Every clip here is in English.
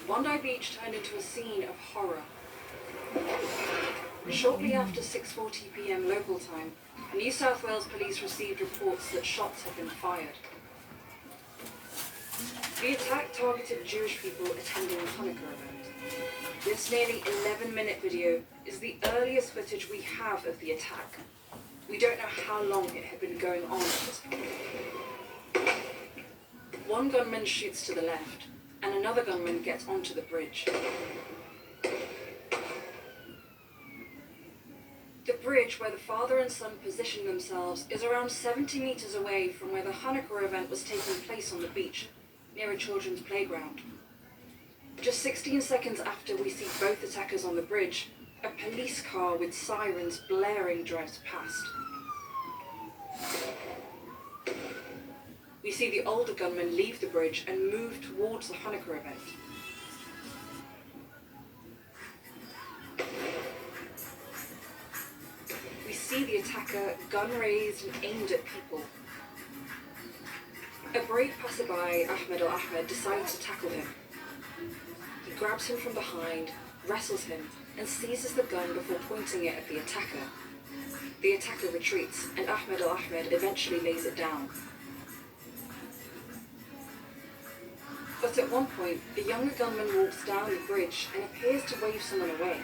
Bondi Beach turned into a scene of horror. Shortly after 6:40 p.m. local time, New South Wales police received reports that shots had been fired. The attack targeted Jewish people attending the Hanukkah event. This nearly 11-minute video is the earliest footage we have of the attack. We don't know how long it had been going on at this point. One gunman shoots to the left, and another gunman gets onto the bridge. The bridge where the father and son positioned themselves is around 70 meters away from where the Hanukkah event was taking place on the beach, near a children's playground. Just 16 seconds after we see both attackers on the bridge, a police car with sirens blaring drives past. We see the older gunman leave the bridge and move towards the Hanukkah event. We see the attacker gun raised and aimed at people. A brave passerby, Ahmed al-Ahmed, decides to tackle him. He grabs him from behind, wrestles him, and seizes the gun before pointing it at the attacker. The attacker retreats, and Ahmed al-Ahmed eventually lays it down. But at one point, the younger gunman walks down the bridge and appears to wave someone away.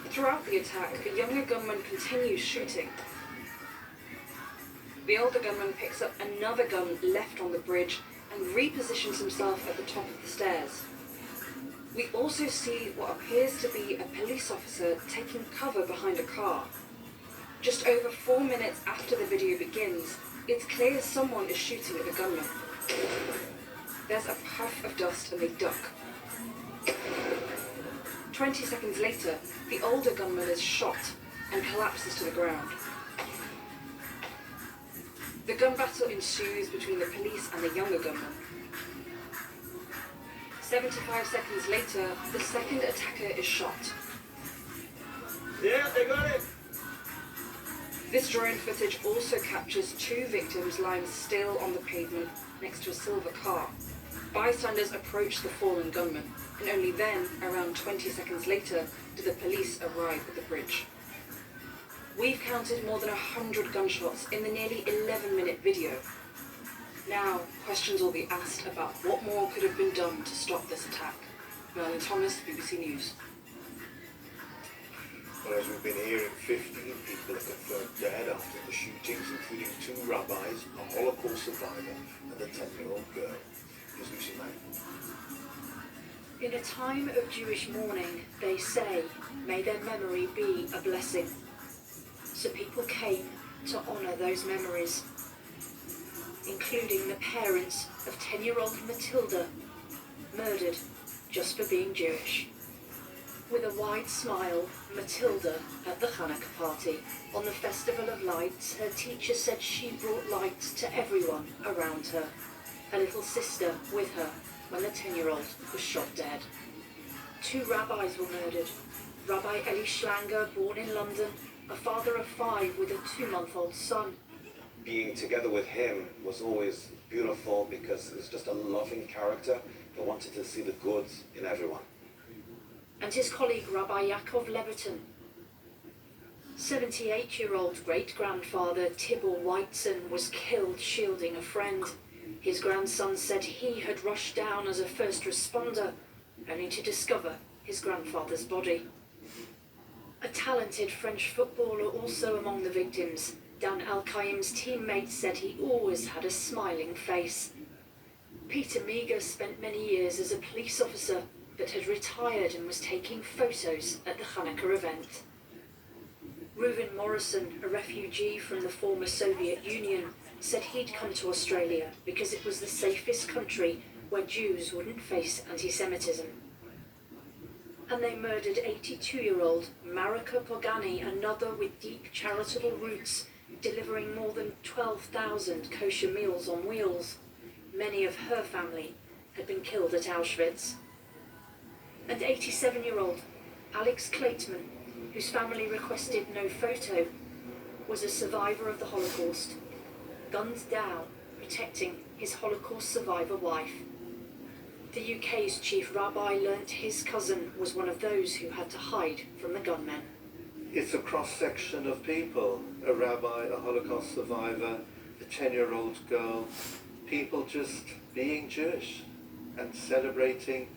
Throughout the attack, the younger gunman continues shooting. The older gunman picks up another gun left on the bridge and repositions himself at the top of the stairs. We also see what appears to be a police officer taking cover behind a car. Just over 4 minutes after the video begins, it's clear someone is shooting at the gunman. There's a puff of dust and they duck. 20 seconds later, the older gunman is shot and collapses to the ground. The gun battle ensues between the police and the younger gunman. 75 seconds later, the second attacker is shot. Yeah, they got it! This drone footage also captures two victims lying still on the pavement next to a silver car. Bystanders approach the fallen gunman, and only then, around 20 seconds later, do the police arrive at the bridge. We've counted more than 100 gunshots in the nearly 11-minute video. Now, questions will be asked about what more could have been done to stop this attack. Merlin Thomas, BBC News. Well, as we've been hearing, 15 people are confirmed dead after the shootings, including 2 rabbis, a Holocaust survivor, and a 10-year-old girl. Here's Lucy May. In a time of Jewish mourning, they say, may their memory be a blessing. So people came to honour those memories, including the parents of 10-year-old Matilda, murdered just for being Jewish. With a wide smile, Matilda, at the Hanukkah party, on the Festival of Lights, her teacher said she brought light to everyone around her, her little sister with her, when the 10-year-old was shot dead. 2 rabbis were murdered. Rabbi Eli Schlanger, born in London, a father of 5 with a 2-month-old son. Being together with him was always beautiful because he was just a loving character that wanted to see the good in everyone. And his colleague Rabbi Yaakov Leviton. 78-year-old great-grandfather Tibor Weitzen was killed shielding a friend. His grandson said he had rushed down as a first responder, only to discover his grandfather's body. A talented French footballer also among the victims. Dan Al-Qaim's teammate said he always had a smiling face. Peter Meager spent many years as a police officer, but had retired and was taking photos at the Hanukkah event. Reuven Morrison, a refugee from the former Soviet Union, said he'd come to Australia because it was the safest country where Jews wouldn't face anti-Semitism. And they murdered 82-year-old Marika Pogani, another with deep charitable roots, delivering more than 12,000 kosher meals on wheels. Many of her family had been killed at Auschwitz. And 87-year-old Alex Kleitman, whose family requested no photo, was a survivor of the Holocaust, gunned down protecting his Holocaust survivor wife. The UK's chief rabbi learnt his cousin was one of those who had to hide from the gunmen. It's a cross-section of people, a rabbi, a Holocaust survivor, a 10-year-old girl, people just being Jewish and celebrating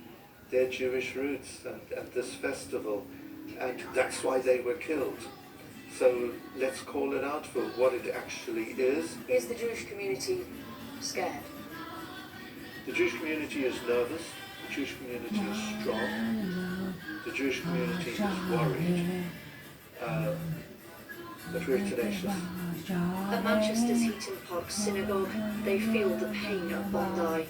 their Jewish roots and this festival, and that's why they were killed. So let's call it out for what it actually is. Is the Jewish community scared? The Jewish community is nervous, the Jewish community is strong, the Jewish community is worried, but we're tenacious. At Manchester's Heaton Park Synagogue, they feel the pain of Bondi.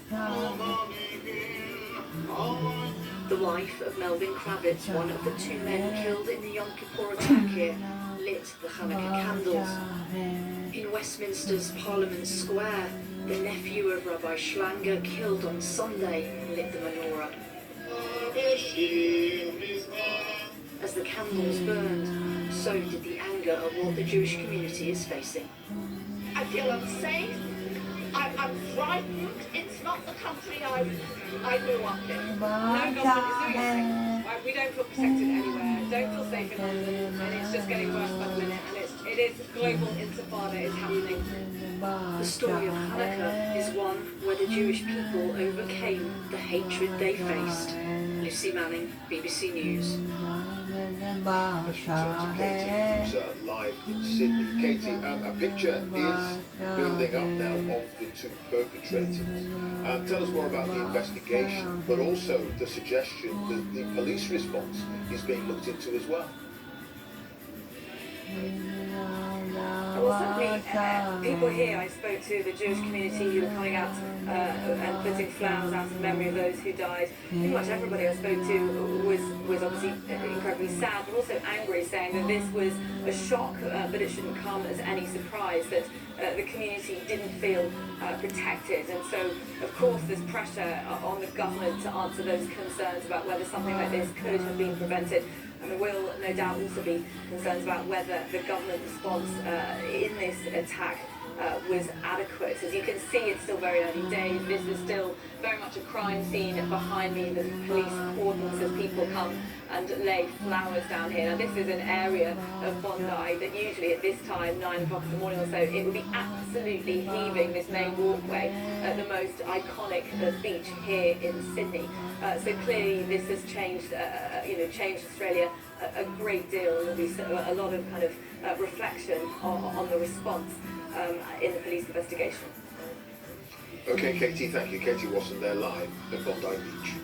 The wife of Melvin Kravitz, one of the two men killed in the Yom Kippur attack here, lit the Hanukkah candles. In Westminster's Parliament Square, the nephew of Rabbi Schlanger, killed on Sunday, lit the menorah. As the candles burned, so did the anger of what the Jewish community is facing. I feel unsafe. I'm frightened. It's not the country I grew up in. No government is doing anything. Right? We don't feel protected anywhere. Don't feel safe in London, and it's just getting worse by the minute. And it is global intifada is happening. The story of Hanukkah is one where the Jewish people overcame the hatred they faced. Lucy Manning, BBC News. Let's return to Katie, who's live in Sydney. Katie, a picture is building up now of the two perpetrators. Tell us more about the investigation, but also the suggestion that the police response is being looked into as well. Well, certainly, people here, I spoke to the Jewish community who were coming out and putting flowers out in memory of those who died. Pretty much everybody I spoke to was obviously incredibly sad, but also angry, saying that this was a shock, but it shouldn't come as any surprise, that the community didn't feel protected. And so, of course, there's pressure on the government to answer those concerns about whether something like this could have been prevented. And there will no doubt also be concerns about whether the government response in this attack was adequate. As you can see, it's still very early days. This is still very much a crime scene behind me. There's police cordons as people come and lay flowers down here. Now, this is an area of Bondi that usually at this time, 9 o'clock in the morning or so, it would be absolutely heaving, this main walkway, the most iconic beach here in Sydney. So clearly this has changed, changed Australia a great deal. There'll be a lot of kind of reflection on the response in the police investigation. Okay, Katie, thank you. Katie Wasson there live at Bondi Beach.